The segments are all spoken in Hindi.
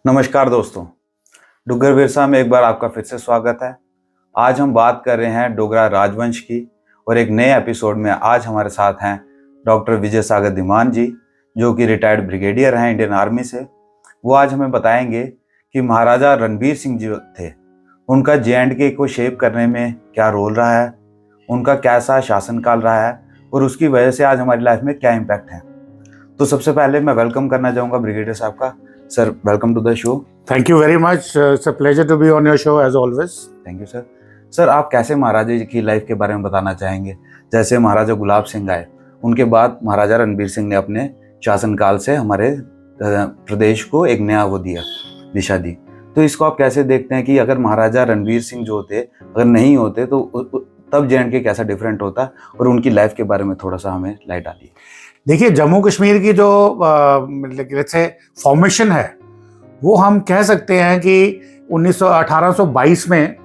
नमस्कार दोस्तों, डुग्गर विरसा में एक बार आपका फिर से स्वागत है। आज हम बात कर रहे हैं डोगरा राजवंश की और एक नए एपिसोड में आज हमारे साथ हैं डॉक्टर विजय सागर धीमान जी, जो कि रिटायर्ड ब्रिगेडियर हैं इंडियन आर्मी से। वो आज हमें बताएंगे कि महाराजा रणबीर सिंह जो थे उनका JNK को शेप करने में क्या रोल रहा है, उनका कैसा शासनकाल रहा है और उसकी वजह से आज हमारी लाइफ में क्या इम्पैक्ट है। तो सबसे पहले मैं वेलकम करना चाहूँगा ब्रिगेडियर साहब का। Sir, welcome to the show. Thank you very much, it's a pleasure to be on your show as always. Thank you sir. Sir, आप कैसे महाराजा जी की लाइफ के बारे में बताना चाहेंगे? जैसे महाराजा गुलाब सिंह आए, उनके बाद महाराजा रणबीर सिंह ने अपने शासनकाल से हमारे प्रदेश को एक नया वो दिया, दिशा दी। तो इसको आप कैसे देखते हैं कि अगर महाराजा रणबीर सिंह जो होते अगर नहीं होते तो तब JNK कैसा डिफरेंट होता, और उनकी लाइफ के बारे में थोड़ा सा हमें लाइट डालिए। देखिए, जम्मू कश्मीर की जो फॉर्मेशन है वो हम कह सकते हैं कि 1822 में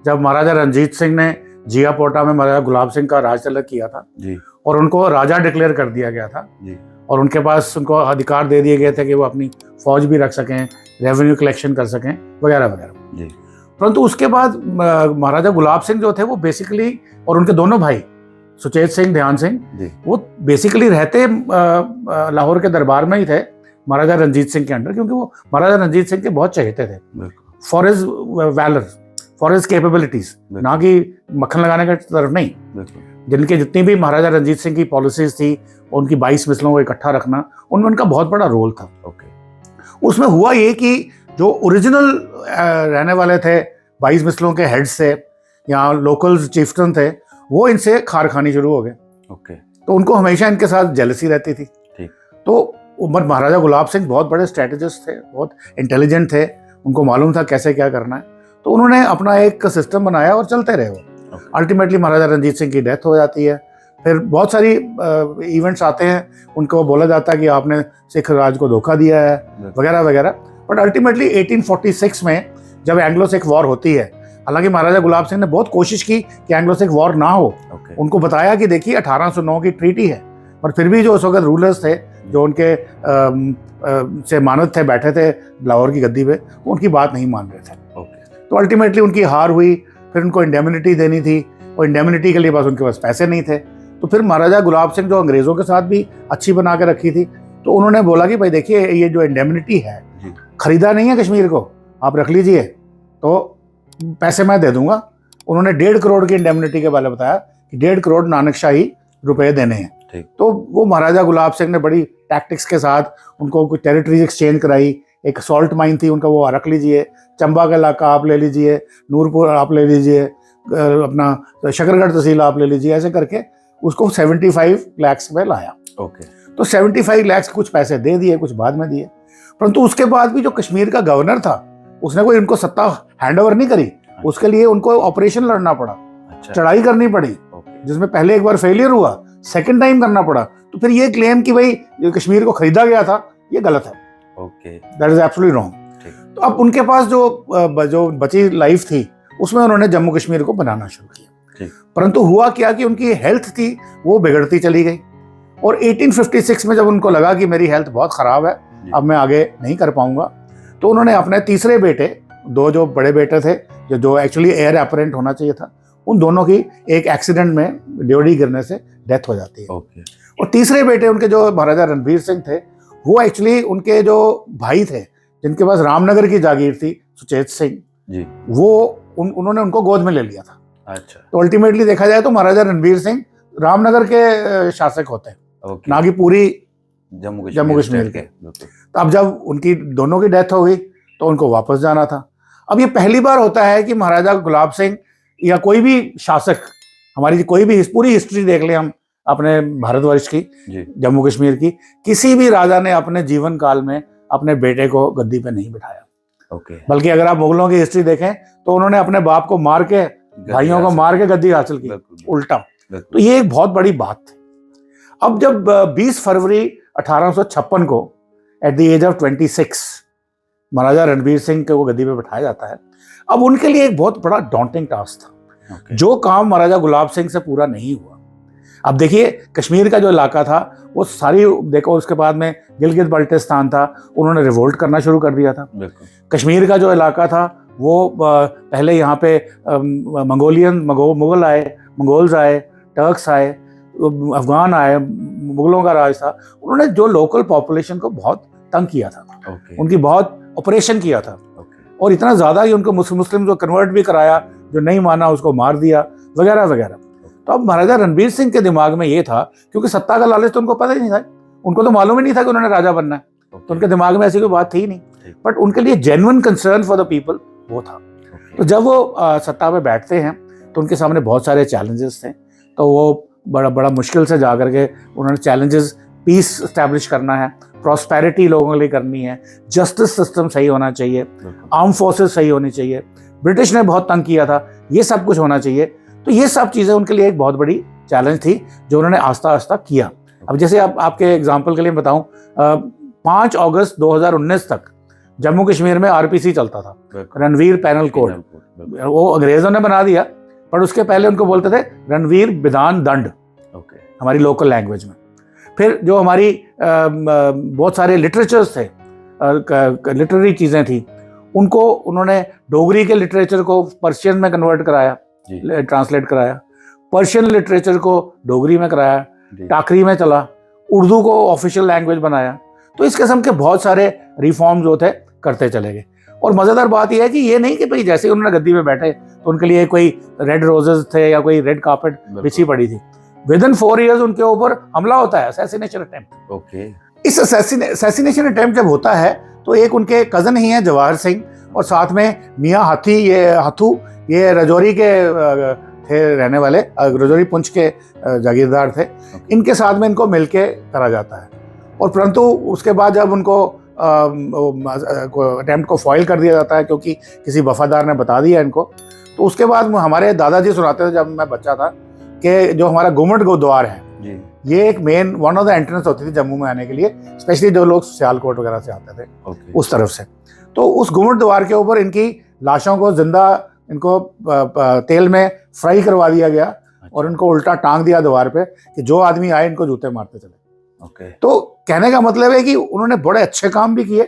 जब महाराजा रणजीत सिंह ने जिया पोटा में महाराजा गुलाब सिंह का राज तिलक किया था जी, और उनको राजा डिक्लेयर कर दिया गया था जी, और उनके पास उनको अधिकार दे दिए गए थे कि वो अपनी फौज भी रख सकें, रेवेन्यू कलेक्शन कर सकें, वगैरह वगैरह जी। परंतु उसके बाद महाराजा गुलाब सिंह जो थे वो बेसिकली, और उनके दोनों भाई सुचेत सिंह, ध्यान सिंह, वो बेसिकली रहते लाहौर के दरबार में ही थे महाराजा रणजीत सिंह के अंडर, क्योंकि वो महाराजा रणजीत सिंह के बहुत चहेते थे for his valour, for his capabilities, ना कि मक्खन लगाने की तरफ नहीं। जिनके जितनी भी महाराजा रणजीत सिंह की पॉलिसीज थी, उनकी 22 मिसलों को इकट्ठा रखना, उनमें उनका बहुत बड़ा रोल था। उसमें हुआ ये कि जो ओरिजिनल रहने वाले थे 22 मिसलों के हेड्स थे या लोकल चीफ्टन थे, वो इनसे खार खानी शुरू हो गए। तो उनको हमेशा इनके साथ जेलसी रहती थी। तो महाराजा गुलाब सिंह बहुत बड़े स्ट्रेटेजिस्ट थे, बहुत इंटेलिजेंट थे, उनको मालूम था कैसे क्या करना है। तो उन्होंने अपना एक सिस्टम बनाया और चलते रहे वो। अल्टीमेटली महाराजा रणजीत सिंह की डेथ हो जाती है। फिर बहुत सारी इवेंट्स आते हैं, उनको बोला जाता है कि आपने सिख राज को धोखा दिया है, वगैरह वगैरह। बट अल्टीमेटली 1846 में जब एंग्लो सिख वॉर होती है, हालांकि महाराजा गुलाब सिंह ने बहुत कोशिश की कि एंग्लो सिख वॉर ना हो। उनको बताया कि देखिए 1809 की ट्रीटी है, पर फिर भी जो उस वक्त रूलर्स थे, जो उनके से मानद थे, बैठे थे लाहौर की गद्दी पे, उनकी बात नहीं मान रहे थे। तो अल्टीमेटली उनकी हार हुई। फिर उनको इंडेमिनिटी देनी थी और इंडेमिनिटी के लिए बस उनके पास पैसे नहीं थे। तो फिर महाराजा गुलाब सिंह जो अंग्रेज़ों के साथ भी अच्छी बना के रखी थी, तो उन्होंने बोला कि भाई देखिए, ये जो इंडेमिनिटी है, खरीदा नहीं है कश्मीर को, आप रख लीजिए, तो पैसे मैं दे दूंगा। उन्होंने 1.5 करोड़ की इंडेमिनिटी के बारे में बताया कि 1.5 करोड़ नानकशाही रुपए देने हैं। तो वो महाराजा गुलाब सिंह ने बड़ी टैक्टिक्स के साथ उनको कुछ टेरिटरीज एक्सचेंज कराई। एक सॉल्ट माइन थी उनका, वो रख लीजिए, चंबा का इलाका आप ले लीजिए, नूरपुर आप ले लीजिए, अपना शकरगढ़ तहसील आप ले लीजिए, ऐसे करके उसको 75 लाख में लाया। तो 75 लाख कुछ पैसे दे दिए, कुछ बाद में दिए। परंतु उसके बाद भी जो कश्मीर का गवर्नर था, उसने कोई इनको सत्ता हैंड ओवर नहीं करी। उसके लिए उनको ऑपरेशन लड़ना पड़ा, चढ़ाई करनी पड़ी, जिसमें पहले एक बार फेलियर हुआ, सेकंड टाइम करना पड़ा। तो फिर ये क्लेम कि भाई जो कश्मीर को खरीदा गया था, ये गलत है। That is absolutely wrong. तो अब उनके पास जो बची लाइफ थी, उसमें उन्होंने जम्मू कश्मीर को बनाना शुरू किया। परंतु हुआ क्या कि उनकी हेल्थ थी वो बिगड़ती चली गई, और 1856 में जब उनको लगा कि मेरी हेल्थ बहुत ख़राब है, अब मैं आगे नहीं कर पाऊंगा, तो उन्होंने अपने तीसरे बेटे, दो जो बड़े बेटे थे, जो एक्चुअली एयर अपरेंट होना चाहिए था, उन दोनों की एक एक्सीडेंट में ड्योढ़ी गिरने से डेथ हो जाती है। और तीसरे बेटे उनके जो महाराजा रणबीर सिंह थे, वो एक्चुअली उनके जो भाई थे, जिनके पास रामनगर की जागीर थी, सुचेत सिंह जी, वो उन्होंने उनको गोद में ले लिया था। अच्छा। तो अल्टीमेटली देखा जाए तो महाराजा रणबीर सिंह रामनगर के शासक होते हैं, ना कि पूरी जम्मू कश्मीर के। तो अब जब उनकी दोनों की डेथ हो गई, तो उनको वापस जाना था। अब ये पहली बार होता है कि महाराजा गुलाब सिंह या कोई भी शासक, हमारी कोई भी पूरी हिस्ट्री देख लें हम अपने भारतवर्ष की, जम्मू कश्मीर की, किसी भी राजा ने अपने जीवन काल में अपने बेटे को गद्दी पे नहीं बिठाया। बल्कि अगर आप मुगलों की हिस्ट्री देखें तो उन्होंने अपने बाप को मार के, भाइयों को मार के गद्दी हासिल की, उल्टा। तो ये एक बहुत बड़ी बात थी। अब जब 20 फरवरी 1856 को एट द एज ऑफ 26 महाराजा रणबीर सिंह को गद्दी पे बिठाया जाता है, अब उनके लिए एक बहुत बड़ा डॉन्टिंग टास्क था। जो काम महाराजा गुलाब सिंह से पूरा नहीं हुआ। अब देखिए, कश्मीर का जो इलाका था वो सारी देखो, उसके बाद में गिलगित बल्टिस्तान था, उन्होंने रिवोल्ट करना शुरू कर दिया था। कश्मीर का जो इलाका था वो पहले यहाँ पे मुगल आए, मंगोल्स आए, टर्क्स आए, अफगान आए, मुगलों का राज था। उन्होंने जो लोकल पॉपुलेशन को बहुत तंग किया था, उनकी बहुत ऑपरेशन किया था, और इतना ज़्यादा कि उनको मुस्लिम को कन्वर्ट भी कराया, जो नहीं माना उसको मार दिया, वगैरह वगैरह। तो अब महाराजा रणबीर सिंह के दिमाग में ये था, क्योंकि सत्ता का लालच तो उनको पता ही नहीं था, उनको तो मालूम ही नहीं था कि उन्होंने राजा बनना है, तो उनके दिमाग में ऐसी कोई बात थी ही नहीं, बट उनके लिए genuine concern for the people वो था। तो जब वो सत्ता पे बैठते हैं तो उनके सामने बहुत सारे चैलेंजेस थे, तो वो बड़ा मुश्किल से जा करके उन्होंने चैलेंजेस, पीस इस्टेब्लिश करना है, प्रॉस्पेरिटी लोगों के लिए करनी है, जस्टिस सिस्टम सही होना चाहिए, आर्म फोर्सेस सही होनी चाहिए, ब्रिटिश ने बहुत तंग किया था, ये सब कुछ होना चाहिए। तो ये सब चीज़ें उनके लिए एक बहुत बड़ी चैलेंज थी, जो उन्होंने आस्ता आस्ता किया। अब जैसे आपके एग्जाम्पल के लिए बताऊं, 5 अगस्त 2019 तक जम्मू कश्मीर में आरपीसी चलता था, रणवीर पैनल कोड। वो अंग्रेजों ने बना दिया, पर उसके पहले उनको बोलते थे रणवीर विधान दंड, हमारी लोकल लैंग्वेज में। फिर जो हमारी बहुत सारे लिटरेचर्स थे, लिटरेरी चीज़ें थी, उनको उन्होंने डोगरी के लिटरेचर को पर्शियन में कन्वर्ट कराया, ट्रांसलेट कराया, पर्शियन लिटरेचर को डोगरी में कराया, टाकरी में चला, उर्दू को ऑफिशियल लैंग्वेज बनाया। तो इस किस्म के बहुत सारे रिफॉर्म जो थे करते चले गए। और मज़ेदार बात यह है कि ये नहीं कि भाई जैसे ही उन्होंने गद्दी में बैठे तो उनके लिए कोई रेड रोजेस थे या कोई रेड कार्पेट बिछी पड़ी थी। विदिन 4 इयर्स उनके ऊपर हमला होता है, असैसिनेशन अटेम्प्ट। इस असैसिनेशन अटेम्प्ट जब होता है तो एक उनके कज़न ही हैं जवाहर सिंह, और साथ में मियाँ हाथू, ये रजौरी के थे रहने वाले, रजौरी पुंछ के जागीरदार थे। इनके साथ में इनको मिलके करा जाता है, और परंतु उसके बाद जब उनको अटेम्प्ट को फॉइल कर दिया जाता है, क्योंकि किसी वफादार ने बता दिया इनको, तो उसके बाद हमारे दादाजी सुनाते थे जब मैं बच्चा था कि जो हमारा घुमट द्वार है, ये एक main one of the entrance होती थी जम्मू में आने के लिए, स्पेशली जो लोग सियालकोट वगैरह से आते थे उस तरफ से। तो उस घुमट द्वार के ऊपर इनकी लाशों को जिंदा, इनको तेल में फ्राई करवा दिया गया, और इनको उल्टा टांग दिया द्वार पे कि जो आदमी आए इनको जूते मारते चले। तो कहने का मतलब है कि उन्होंने बड़े अच्छे काम भी किए,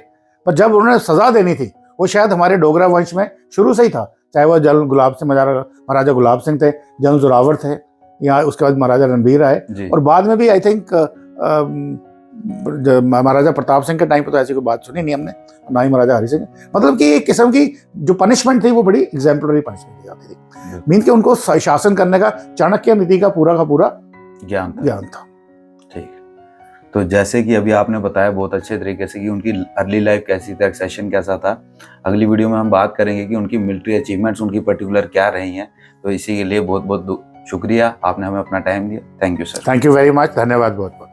पर जब उन्होंने सजा देनी थी, वो शायद हमारे डोगरा वंश में शुरू से ही था, चाहे वो महाराजा गुलाब सिंह थे, जनरल जोरावर थे, या उसके बाद महाराजा रणबीर आए, और बाद में भी आई थिंक महाराजा प्रताप सिंह के टाइम पर तो ऐसी कोई बात सुनी नहीं हमने, ना ही महाराजा हरि सिंह। मतलब कि एक किस्म की जो पनिशमेंट थी वो बड़ी एग्जाम्पलरी पनिशमेंट दी जाती थी, मीन के उनको शासन करने का चाणक्य नीति का पूरा ज्ञान था। ठीक। तो जैसे कि अभी आपने बताया बहुत अच्छे तरीके से कि उनकी अर्ली लाइफ कैसी थी, एक्सेशन कैसा था। अगली वीडियो में हम बात करेंगे कि उनकी मिलिट्री अचीवमेंट्स उनकी पर्टिकुलर क्या रही हैं। तो इसी के लिए बहुत बहुत शुक्रिया, आपने हमें अपना टाइम दिया। Thank you sir. Thank you very much, धन्यवाद बहुत बहुत।